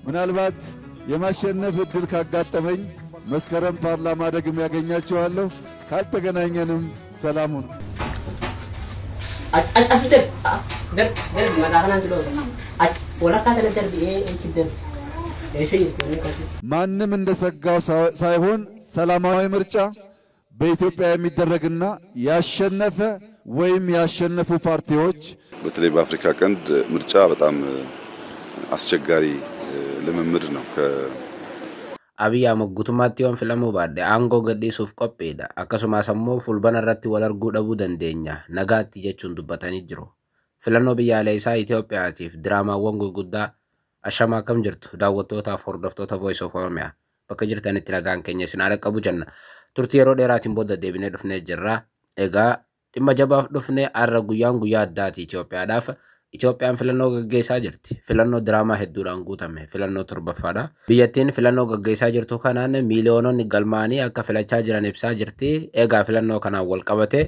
ምናልባት የማሸነፍ ዕድል ካጋጠመኝ መስከረም ፓርላማ ደግሜ ያገኛቸዋለሁ። ካልተገናኘንም ሰላም ሁኑ። ማንም እንደሰጋው ሳይሆን ሰላማዊ ምርጫ በኢትዮጵያ የሚደረግና ያሸነፈ ወይም ያሸነፉ ፓርቲዎች በተለይ በአፍሪካ ቀንድ ምርጫ በጣም አስቸጋሪ ልምምድ ነው። አብይ አህመድ guutummaatti waan filamuu baadde aangoo gadhiisuuf qophiidha. Akkasumas ammoo fulbana irratti wal arguu dhabuu dandeenya. Nagaatti jechuun dubbatanii jiru. Filannoo biyyaalessaa Itoophiyaatiif diraamaawwan gurguddaa ashamaa kam jirtu daawwattootaaf hordoftoota Voice of Oromia bakka jirtanitti nagaan keenya isin haala qabu jenna. Turtii yeroo dheeraatiin booda deebinee dhufnee jirra. Egaa dhimma jabaaf dhufnee har'a guyyaa addaati Itoophiyaadhaaf. Itoophiyaan filannoo gaggeessaa jirti. Filannoo diraamaa hedduudhaan guutame. Filannoo torbaffaadha. Biyyattiin filannoo gaggeessaa jirtu kanaan miiliyoononni galmaanii akka filachaa jiran ibsaa jirti. Egaa filannoo kanaan wal qabate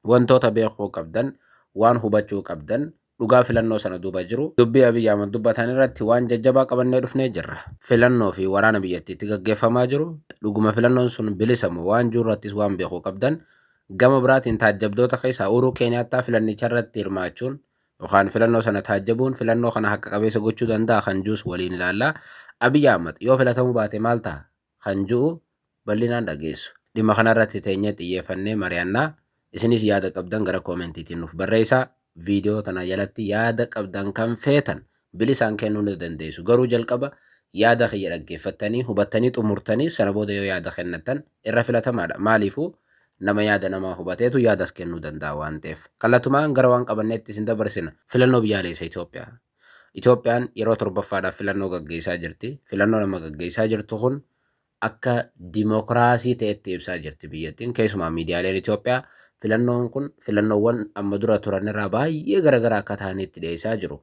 wantoota beekuu qabdan, waan hubachuu qabdan, dhugaa filannoo sana duuba jiru. Dubbii Abiy Ahmed dubbatan irratti waan jajjabaa qabannee dhufnee jirra. Filannoo fi waraana biyyattiitti gaggeeffamaa jiru. Dhuguma filannoon sun bilisamu waan jirurrattis waan beekuu qabdan. Gama biraatiin taajjabdoota keessaa Uhuruu Keenyaattaa filannicha irratti hirmaachuun yookaan filannoo sana taajjabuun filannoo kana haqa qabeessa gochuu danda'a kan juus waliin ilaalla. Abiy Ahmed yoo filatamuu baate maal ta'a kan jiru bal'inaan dhageessu. Dhimma kanarratti teenyee xiyyeeffannee mari'annaa. Isinis yaada qabdan gara koomentiitiin nuuf barreessaa. Viidiyoo tana jalatti yaada qabdan kan feetan bilisaan kennuu ni dandeessu. Garuu jalqaba yaada kiyya dhaggeeffattanii hubattanii xumurtanii sana booda yoo yaada kennatan irra filatamaadha. Maaliifuu nama yaada namaa hubateetu yaadas kennuu danda'a waan ta'eef. Kallattumaan gara waan qabanneetti isin dabarsina. Filannoo biyyaalessaa Itoophiyaa. Itoophiyaan yeroo torbaffaadhaaf filannoo gaggeessaa jirti. Filannoo nama gaggeessaa jirtu kun akka dimokiraasii ta'etti ibsaa jirti biyyattiin. Keessumaa miidiyaaleen Itoophiyaa filannoon kun filannoowwan amma dura turan irraa baay'ee garaagaraa akka ta'anitti dhiyeessaa jiru.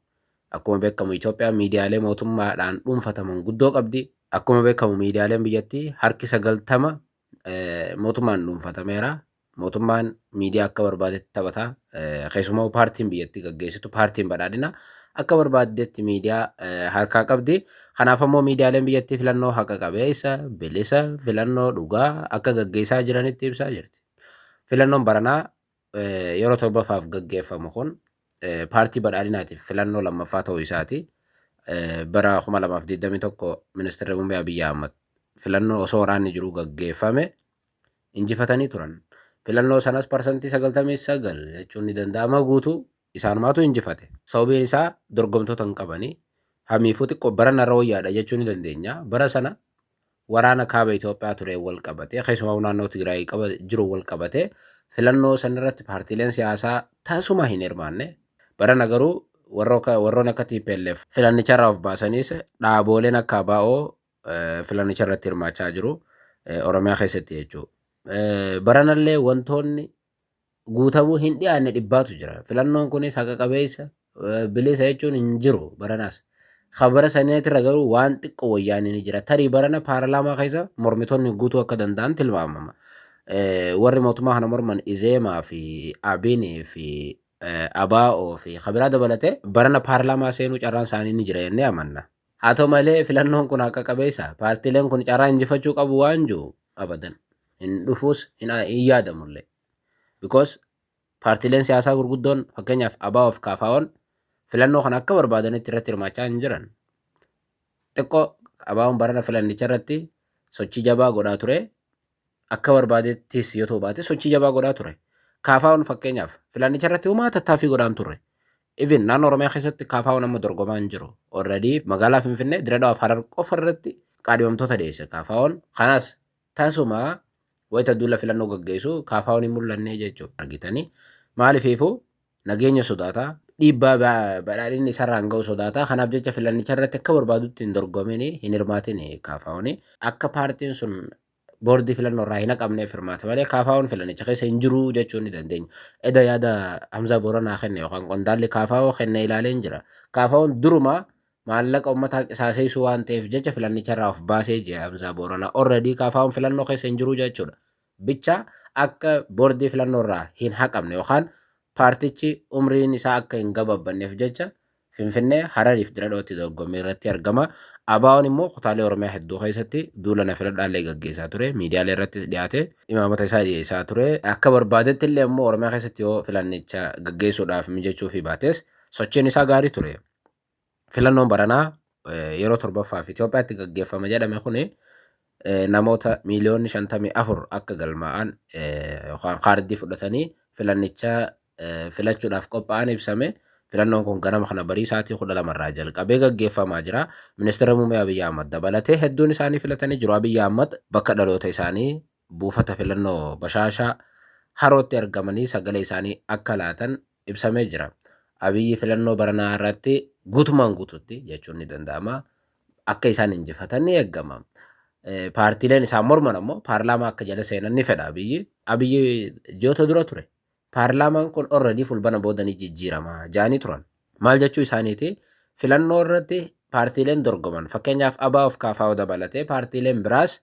Akkuma beekamu Itoophiyaan miidiyaalee mootummaadhaan dhuunfataman guddoo qabdi. Akkuma beekamu miidiyaaleen biyyattii harki 90 mootummaan dhuunfatameera. Mootummaan miidiyaa akka barbaadetti taphata. Keessumaa paartiin biyyattii gaggeessitu paartiin badhaadhina akka barbaadetti miidiyaa harkaa qabdi. Kanaaf ammoo miidiyaaleen biyyattii filannoo haqa qabeessa, bilisa, filannoo dhugaa akka gaggeessaa jiranitti ibsaa jirti. Filannoon baranaa yeroo torbaffaaf gaggeeffamu kun paartii badhaadhinaatiif filannoo lammaffaa ta'uu isaati. Bara 2021 ministeerri muummee Abiy Ahmed filannoo osoo waraanni jiru gaggeeffame injifatanii turan. Filannoo sanas parsantii 99 jechuun ni danda'ama guutuu isaanumaatu injifate. Sababiin isaa dorgomtoota hin qabanii hamiifuu xiqqoo barana irra wayyaadha jechuu ni dandeenya. Bara sana waraana kaaba Itoophiyaa ture wal qabate keessumaa naannoo Tigraay jiru wal qabate filannoo sanarratti paartiileen siyaasaa taasuma hin hirmaanne. Barana garuu warroon akka TPLF filannicharraa of baasaniis dhaabooleen akka ABO filannicha irratti hirmaachaa jiru Oromiyaa keessatti jechuudha. Baranallee wantoonni guutamuu hin dhiyaanne dhibbaatu jira. Filannoon kunis haqa qabeessa bilisa jechuun hin jiru baranaas. Kabara saniitirra garuu waan xiqqoo wayyaanii ni jira. Tarii barana paarlaamaa keessa mormitoonni guutuu akka danda'an tilmaamama. Warri mootummaa kana morman Izeemaa fi Abinii fi ABO fi kabiraa dabalatee barana paarlaamaa seenuu carraan isaanii ni jira jennee amanna. Haa ta'u malee filannoon kun haqa qabeessa. Paartiileen kun carraa injifachuu qabu waan jiru abadan. Hin dhufuus hin yaadamullee. Because paartiileen siyaasaa gurguddoon fakkeenyaaf ABO fi KFO'n filannoo kana akka barbaadanitti irratti hirmaachaa hin jiran. Xiqqoo ABO'n barana filannicha irratti sochii jabaa godhaa ture. Akka barbaadettis yoo ta'u baate sochii jabaa godhaa ture. KFO'n fakkeenyaaf filannicha irratti uumaa tattaaffii godhaan turre. Even naannoo Oromiyaa keessatti KFO'n amma dorgomaa hin jiru. Already magaalaa Finfinnee Dirreedhaa fi Harar qofa irratti qaadhimamtoota dhiyeesse KFO'n. Kanas taasuma wayita duula filannoo gaggeessu KFO'n hin mul'anne jechuudha argitanii. Maaliifuu nageenya sodaataa dhiibbaa badhaadhinni isarraan ga'u sodaataa. Kanaaf jecha filannicha irratti akka barbaadutti hin dorgomini hin hirmaatin KFO'n. Akka paartiin sun boordii filannoo irraa hin haqamneef hirmaate malee KFO'n filannicha keessa hin jiru jechuu ni dandeenya. Eda yaada Hamzaa Booranaa kenne yookaan qondaalli KFO kenne ilaalee hin jira. KFO'n duruma maallaqa uummataa qisaaseessuu waan ta'eef jecha filannicha irraa of baasee jira Hamzaa Booranaa. Already KFO'n filannoo keessa hin jiru jechuudha. Bicha akka boordii filannoo irraa hin haqamne yookaan paartichi umriin isaa akka hin gababbanneef jecha Finfinnee Harariif Dirreedhootti dorgommii irratti argama. ABO'n immoo kutaalee Oromiyaa hedduu keessatti duula na filadhaallee gaggeessaa ture. Miidiyaalee irrattis dhiyaate imaamota isaa dhiyeessaa ture. Akka barbaadetti illee immoo Oromiyaa keessatti yoo filannicha gaggeessuudhaaf mijachuu fi baates sochiin isaa gaarii ture. Filannoon baranaa yeroo torbaffaaf Itoophiyaatti gaggeeffama jedhame kuni namoota miiliyoonni 54 akka galmaa'an yookaan kaardii fudhatanii filannicha filachuudhaaf qophaa'an ibsame. Filannoon kun ganama kana barii sa'aatii 12 irraa jalqabee gaggeeffamaa jira. Ministeera Muummee Abiyyi Ahmad dabalatee hedduun isaanii filatanii jiru. Abiyyi Ahmad bakka dhaloota isaanii buufata filannoo Bashaashaa Harootti argamanii sagalee isaanii akka laatan ibsamee jira. Abiyyi filannoo baranaa irratti guutumaan guututti jechuun ni danda'ama. Akka isaan injifatan ni eegama. Paartiileen isaan morman ammoo paarlaamaa akka jala seenan ni fedha Abiyyi ji'oota dura ture. Paarlaamaan kun already fulbana boodanii jijjiirama jaanii turan. Maal jechuu isaaniiti? Filannoo irratti paartiileen dorgoman fakkeenyaaf ABO'f KFO dabalatee paartiileen biraas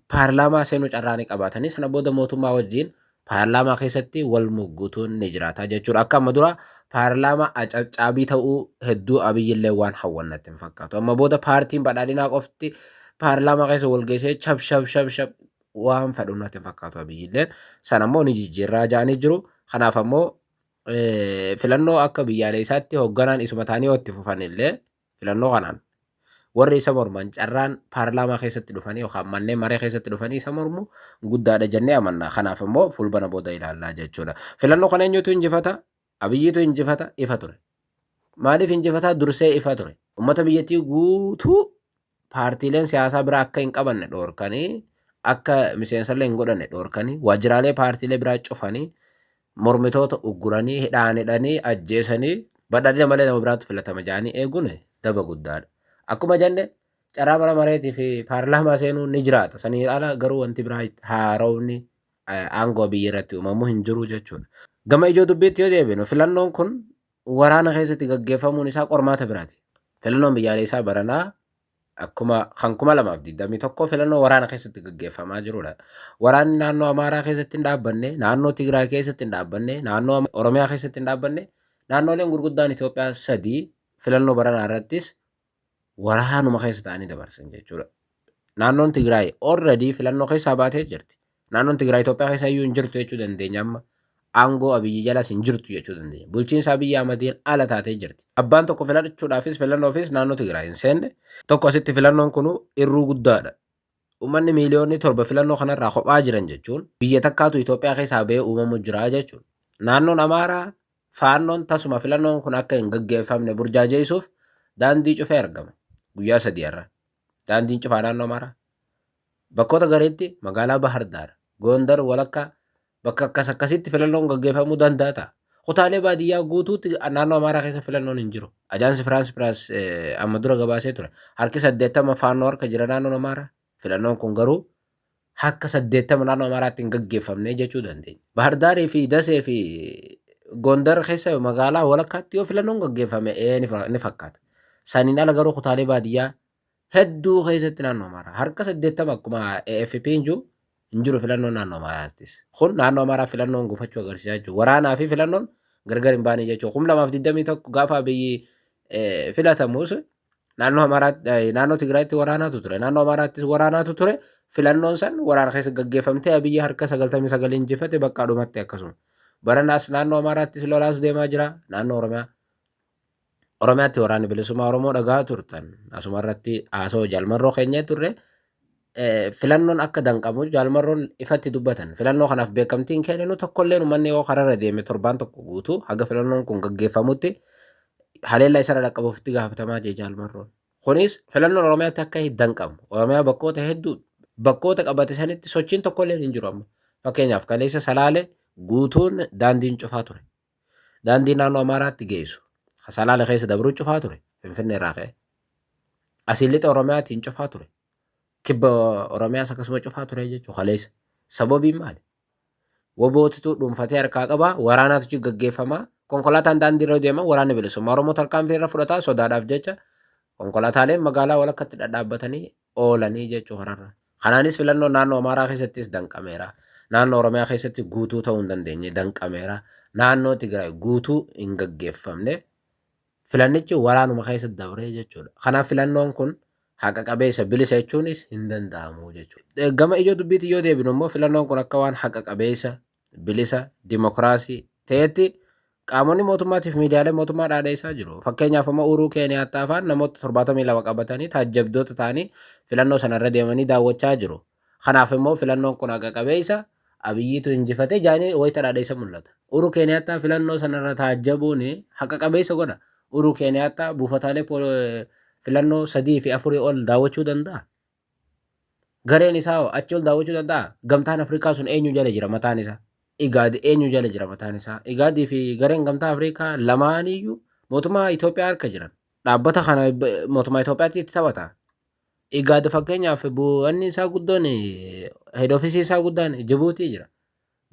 paarlaamaa seenuu carraa ni qabaatanii sana booda mootummaa wajjin paarlaamaa keessatti wal mugguutuun ni jiraata jechuudha. Akka amma dura paarlaamaa acabcaabii ta'uu hedduu Abiyyillee waan hawwannatti hin fakkaatu. Amma booda paartiin badhaadhinaa qofti paarlaamaa keessa wal geessee shab waan fedhu natti hin fakkaatu Abiyyilleen. Sana immoo ni jijjiirraa jaanii jiru. Kanaaf ammoo filannoo akka biyyaalessaatti hoogganaan isuma taanii yoo itti fufan illee filannoo kanaan warri isa morman carraan paarlaamaa keessatti dhufanii yookaan manneen maree keessatti dhufanii isa mormu guddaadha jennee amanna. Kanaaf immoo fulbana booda ilaallaa jechuudha. Filannoo kana eenyutu injifata? Abiyyiitu injifata ifa ture. Maaliif injifata? Dursee ifa ture. Uummata biyyattii guutuu paartiileen siyaasaa biraa akka hin qabanne dhoorkanii akka miseensallee hin godhanne dhoorkanii waajjiraalee paartiilee biraa cufanii mormitoota ugguranii hidhaanii ajjeesanii badhaadhina malee nama biraatti filatama jaanii eeguun daba guddaadha. Akkuma jenne carraa bara mareetii fi paarlaamaa seenuu ni jiraata. Sanii ala garuu wanti biraa haaromni aangoo biyya irratti uumamuu hin jiru jechuudha. Gama ijoo dubbiitti yoo deebinu filannoon kun waraana keessatti gaggeeffamuun isaa qormaata biraati. Filannoon biyyaalessaa baranaa akkuma kan 2021 filannoo waraana keessatti gaggeeffamaa jirudha. Waraanni naannoo Amaaraa keessatti hin dhaabbanne, naannoo Tigraay keessatti hin dhaabbanne, naannoo Oromiyaa keessatti hin dhaabbanne, naannoleen gurguddaan Itoophiyaa 3 filannoo baranaa irrattis waraanuma keessa ta'anii dabarsan jechuudha. Naannoon Tigraay already filannoo keessaa baatee jirti. Naannoon Tigraay Itoophiyaa keessa iyyuu hin jirtu jechuu dandeenya amma. Aangoo Abiyyi jalas hin jirtu jechuu dandeenya. Bulchiinsa Abiyyi Ahmadiin ala taatee jirti. Abbaan tokko filachuudhaafis filannoofis naannoo Tigraay hin seenne. Tokko asitti filannoon kun irruu guddaadha. Uummanni miiliyoonni 7 filannoo kanarraa kophaa jiran jechuun biyya takkaatu Itoophiyaa keessaa ba'ee uumamu jira jechuudha. Naannoon Amaaraa faannoon tasuma filannoon kun akka hin gaggeeffamne burjaajeessuuf daandii cufee argama. Guyyaa 3 irra. Daandiin cufaa naannoo Amaaraa. Bakkoota gareetti magaalaa Bahar Daar, Gondar, Walakkaa bakka akkasitti filannoon gaggeeffamuu danda'a ta'a. Kutaalee baadiyyaa guutuutti naannoo Amaaraa keessa filannoon hin jiru. Ajaansi Firaans Piraas amma dura gabaasee ture. Harki 80 faannoo harka jira naannoo Amaaraa. Filannoon kun garuu harka 80 naannoo Amaaraatti hin gaggeeffamne jechuu dandeenya. Bahar Daarii fi Dasee fi Gondar keessa magaalaa Walakkaatti yoo filannoon gaggeeffame ni fakkaata. Saniin ala garuu kutaalee baadiyyaa hedduu keessatti naannoo Amaaraa harka 80 akkuma AFP hin jiru filannoon naannoo Amaaraattis. Kun naannoo Amaaraa filannoon gufachuu agarsiisaa jechuudha. Waraanaa fi filannoon gargar hin baane jechuudha. 2021 gaafa Abiyyi filatamus naannoo Amaaraatti naannoo Tigraayitti waraanaatu ture. Naannoo Amaaraattis waraanaatu ture. Filannoon san waraana keessa gaggeeffamtee Abiyyi harka 99 injifate bakka dhumatti akkasuma. Baranaas naannoo Amaaraattis lolaatu deemaa jira. Naannoo Oromiyaatti waraanni bilisummaa Oromoo dhagaa turtan. Asuma irratti haasoo Jaalmarroo keenya turre. Filannoon akka danqamu Jaalmarroon ifatti dubbatan. Filannoo kanaaf beekamtiin kenninu tokkolleen uummanni yoo kararra deeme torbaan tokko guutuu haga filannoon kun gaggeeffamutti haleellaa isa dhaqqabuuf itti gaafatamaa jee Jaalmarroon. Kunis filannoon Oromiyaatti akka hin danqamu. Oromiyaa bakkoota hedduu bakkoota qabate sanitti sochiin tokkolleen hin jiru amma. Fakkeenyaaf kaleessa Salaalee guutuun daandiin cufaa ture. Daandiin naannoo Amaaraatti geessu. Salaalee keessa dabruu cufaa ture. Finfinnee irraa ka'e. Asiin lixa Oromiyaatiin cufaa ture. Kibba Oromiyaas akkasuma cufaa ture jechuudha kaleessa. Sababiin maali? Wobootitu dhuunfatee harkaa qaba. Waraanaatu gaggeeffama. Konkolaataan daandii irra deema. Waraanni bilisummaa Oromoo tarkaanfii irra fudhataa sodaadhaaf jecha konkolaataaleen magaalaa walakkaatti dhadhaabbatanii oolanii jechuudha hararra. Kanaanis filannoon naannoo Amaaraa keessattis danqameera. Naannoo Oromiyaa keessatti guutuu ta'uu hin dandeenye danqameera. Naannoo Tigraay guutuu hin gaggeeffamne Filannichi waraanuma keessa dabree jechuudha. Kanaaf filannoon kun haqa qabeessa bilisa jechuunis hin danda'amu jechuudha. Gama ijoo dubbiitti yoo deebinu immoo filannoon kun akka waan haqa qabeessa bilisa dimokiraasii ta'etti qaamonni mootummaatiif miidiyaalee mootummaa dhaadheessaa jiru. Fakkeenyaaf amma Uhuruu Keeniyaattaa fa'aan namoota 72 qabatanii taajjabdoota ta'anii filannoo sanarra deemanii daawwachaa jiru. Kanaaf immoo filannoon kun haqa qabeessa Abiyyiitu injifatee jaanii wayita dhaadheessa mul'ata. Uhuruu Keeniyaattaa filannoo sanarra taajjabuun haqa qabeessa godha. Uhuruu Keeniyaattaa buufataalee filannoo 3 fi 4 ol daawwachuu danda'a. Gareen isaa achi ol daawwachuu danda'a. Gamtaan Afrikaa sun eenyu jala jira mataan isaa? Igaadi eenyu jala jira mataan isaa? Igaadii fi gareen gamtaa Afrikaa lamaaniyyuu mootummaa Itoophiyaa harka jiran. Dhaabbata kana mootummaa Itoophiyaatti itti taphata. Igaadi fakkeenyaaf bu'anni isaa guddoon head office isaa guddaan Jibuutii jira.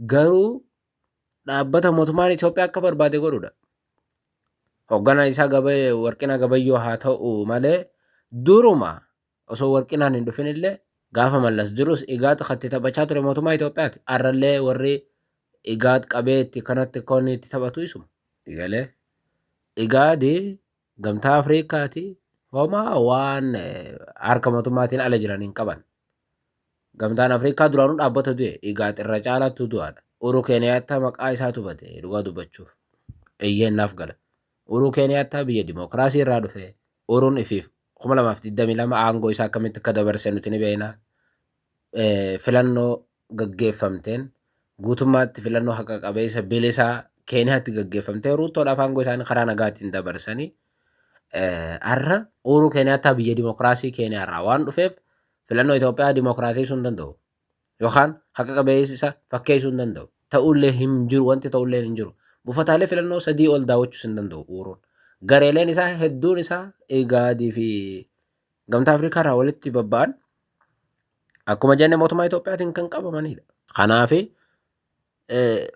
Garuu dhaabbata mootummaan Itoophiyaa akka barbaade godhudha. Hoogganaan isaa Warqinaa Gabayyoo haa ta'u malee duruma osoo Warqinaan hin dhufin illee gaafa mallas jirus Igaad katti taphachaa ture mootummaa Itoophiyaati. Arrallee warri Igaad qabeetti kanatti koonni itti taphatu isuma. Igalee Igaadi gamtaa Afrikaati. Homaa waan harka mootummaatiin ala jiran hin qaban. Gamtaan Afrikaa duraanuu dhaabbata du'e Igaad irra caalaattu du'aadha. Uhuruu Keeniyaattaa maqaa isaa tubate dhugaa dubbachuuf. Eeyyeennaaf gala. Uhuruu Keeniyaattaa biyya dimokiraasii irraa dhufe. Uhuruun ifiif 2022 aangoo isaa akkamitti akka dabarse nuti ni beekna. Filannoo gaggeeffamteen guutummaatti filannoo haqa qabeessa bilisaa Keeniyaatti gaggeeffamtee Ruutoodhaaf aangoo isaanii karaa nagaatiin dabarsanii har'a Uhuruu Keeniyaattaa biyya dimokiraasii Keeniyaarraa waan dhufeef filannoo Itoophiyaa dimokiraatiisuu hin danda'u. Yookaan haqa qabeessa fakkeessuu hin danda'u. Ta'ullee hin jiru wanti ta'ullee hin jiru. Buufataalee filannoo 3 ol daawwachuus hin danda'u Uhuruun. Gareeleen isaa hedduun isaa Igaadii fi gamtaa Afrikaa irraa walitti babba'an akkuma jenne mootummaa Itoophiyaatiin kan qabamanidha. Kanaaf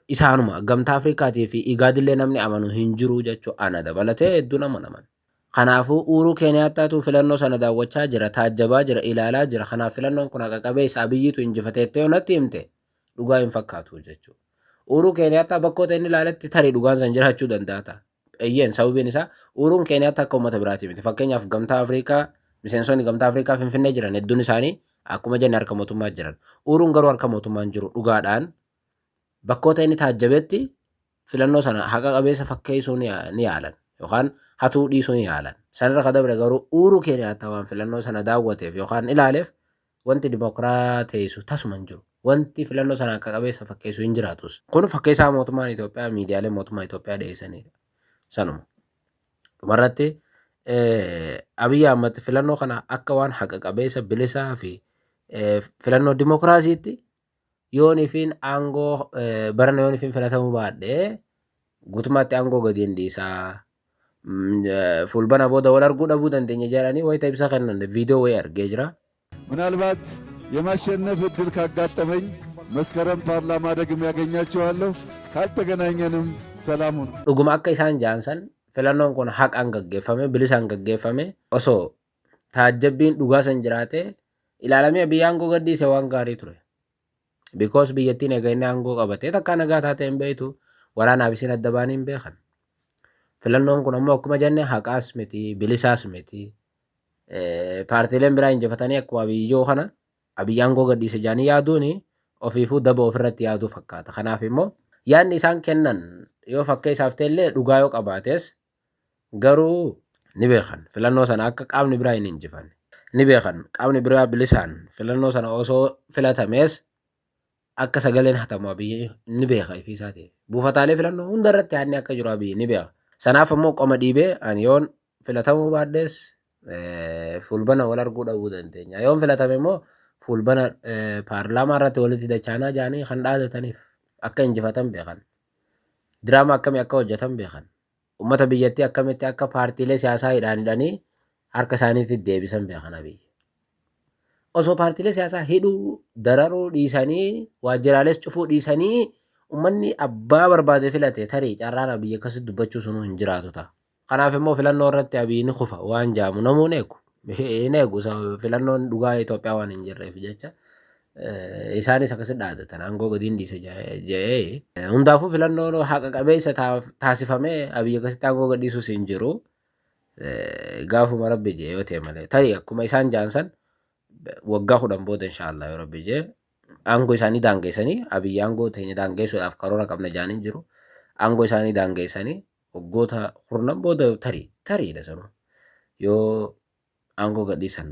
isaanuma gamtaa Afrikaatii fi Igaadillee namni amanu hin jiru jechuu ana dabalatee hedduun amanaman. Kanaafuu Uhuruu Keeniyaattaatu filannoo sana daawwachaa jira, taajjabaa jira, ilaalaa jira. Kanaaf filannoon kun haqa qabeessa Abiyyiitu injifateettee natti himte dhugaa hin fakkaatu jechuudha. Uhuruu Keeniyaattaa bakkoota inni ilaaletti tarii dhugaan san jiraachuu danda'a. Eeyyeen sababiin isaa Uhuruun Keeniyaattaa akka uummata biraati miti. Fakkeenyaaf gamtaa Afrikaa miseensonni gamtaa Afrikaa Finfinnee jiran hedduun isaanii akkuma jenne harka mootummaa jiran. Uhuruun garuu harka mootummaa hin jiru dhugaadhaan bakkoota inni taajjabetti filannoo sana haqa qabeessa fakkeessuu ni yaalan yookaan hatuu dhiisuu ni yaalan. Sanarra ka dabre garuu Uhuruu Keeniyaattaa waan filannoo sana daawwateef yookaan ilaaleef wanti dimokiraateessu tasuma hin jiru. Wanti filannoo sana haqa qabeessa fakkeessu hin jiraatus. Kun fakkeessaa mootummaan Itoophiyaa miidiyaalee mootummaa Itoophiyaa dhiyeessanidha. Sanuma. Dhumarratti Abiy Ahmed filannoo kana akka waan haqa qabeessa bilisaa fi filannoo dimokiraasiitti yoonifiin aangoo barana yoonifiin filatamuu baadhee guutummaatti aangoo gadi hin dhiisaa. Fulbana booda wal arguu dhabuu dandeenya jedhanii wayita ibsa kennan ቪዲዮ ወይ አርጌ ጅራ ምናልባት የማሸነፍ እድል ካጋጠመኝ መስከረም ፓርላማ ደግሜ ያገኛቸዋለሁ። ካልተገናኘንም ሰላም ሁኑ። dhuguma akka isaan jaansan filannoon kun haqaan gaggeeffame bilisaan gaggeeffame osoo taajjabbiin dhugaa san jiraate ilaalamee biyya aangoo gadhiise waan gaarii ture. Because biyyattiin egaa inni aangoo qabatee takka nagaa taatee hin beektu waraanaaf isin adda baanii hin beekan. Filannoon kun ammoo akkuma jenne haqaas miti bilisaas miti. Paartiileen biraa injifatanii akkuma biyyoo kana Abiyyi aangoo gadhiise jaanii yaaduun ofiifuu daba ofirratti yaaduu fakkaata. Kanaaf immoo yaadni isaan kennan yoo fakkeessaaf ta'ellee dhugaa yoo qabaates garuu ni beekan filannoo sana akka qaamni biraa hin injifanne. Ni beekan qaamni biraa bilisaan filannoo sana osoo filatamees akka sagaleen hatamu Abiyyi ni beeka ifiisaa ta'e. Buufataalee filannoo hundarratti yaadni akka jiru Abiyyi ni beeka. Sanaaf immoo qoma dhiibee ani yoon filatamuu baadhees fulbana wal arguu dhabuu dandeenya. Yoon filatame immoo fulbana paarlaamaa irratti walitti dachaanaa jaanii kan dhaadataniif akka injifatan beekan. Diraamaa akkamii akka hojjetan beekan. Uummata biyyattii akkamitti akka paartiilee siyaasaa hidhanii harka isaaniitti deebisan beekan Abiyyi. Osoo paartiilee siyaasaa hidhuu dararuu dhiisanii waajjiraalees cufuu dhiisanii uummanni abbaa barbaade filate tarii carraan Abiyyi akkasitti dubbachuu sunuu hin jiraatu ta'a. Kanaaf immoo filannoo irratti Abiyyi ni kufa waan jaamu namuun eegu. Hin eegu filannoon dhugaa Itoophiyaa waan hin jirreef jecha isaanis akkasitti dhaadatan aangoo gadi hin dhiise jedhee hundaafuu filannoon haqa qabeessa taasifamee Abiyyi akkasitti aangoo gadhiisuus hin jiru. gaafuma rabbi jee yoo ta'e malee tarii akkuma isaan jaansan waggaa 10 booda inshaallah yoo rabbi jee aangoo isaanii daangeessanii abiyyi aangoo ta'e daangeessuudhaaf karoora qabna jaaniin jiru aangoo isaanii daangeessanii waggoota 10 booda tariidha sanu yoo aangoo gadhiisan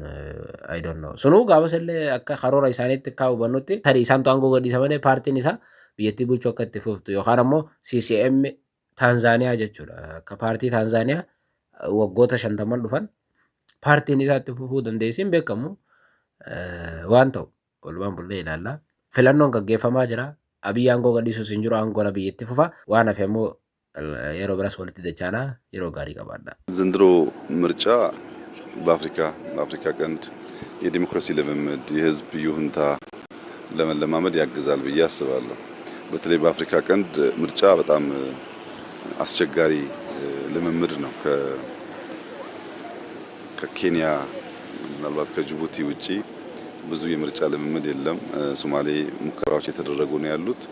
I don't know sunuu gaafas illee akka karoora isaaniitti akka hubannutti tarii isaantu aangoo gadhiisa malee paartiin isaa biyyattii bulchuu akka itti fuftu yookaan ammoo CCM Taanzaaniyaa jechuudha akka paartii Taanzaaniyaa waggoota 50 dhufan paartiin isaa itti fufuu dandeessiin beekamu waan ta'u walumaan bullee ilaalla filannoon gaggeeffamaa jira abiyyi aangoo gadhiisuus hin jiru aangoon biyyatti fufa waan hafe ammoo yeroo biras walitti dachaana yeroo gaarii qabaadha ዘንድሮ ምርጫ በአፍሪካ ቀንድ የዲሞክራሲ ልምምድ የህዝብ ይሁንታ ለመለማመድ ያግዛል ብዬ አስባለሁ። በተለይ በአፍሪካ ቀንድ ምርጫ በጣም አስቸጋሪ ልምምድ ነው። ከኬንያ ምናልባት ከጅቡቲ ውጪ ብዙ የምርጫ ልምምድ የለም። ሶማሌ ሙከራዎች የተደረጉ ነው ያሉት።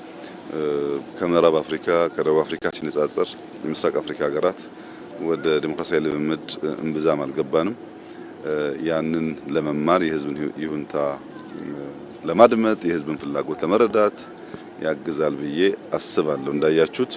ከምዕራብ አፍሪካ ከደቡብ አፍሪካ ሲነጻጸር የምስራቅ አፍሪካ ሀገራት ወደ ዲሞክራሲያዊ ልምምድ እምብዛም አልገባንም። ያንን ለመማር የህዝብን ይሁንታ ለማድመጥ የህዝብን ፍላጎት ለመረዳት ያግዛል ብዬ አስባለሁ። እንዳያችሁት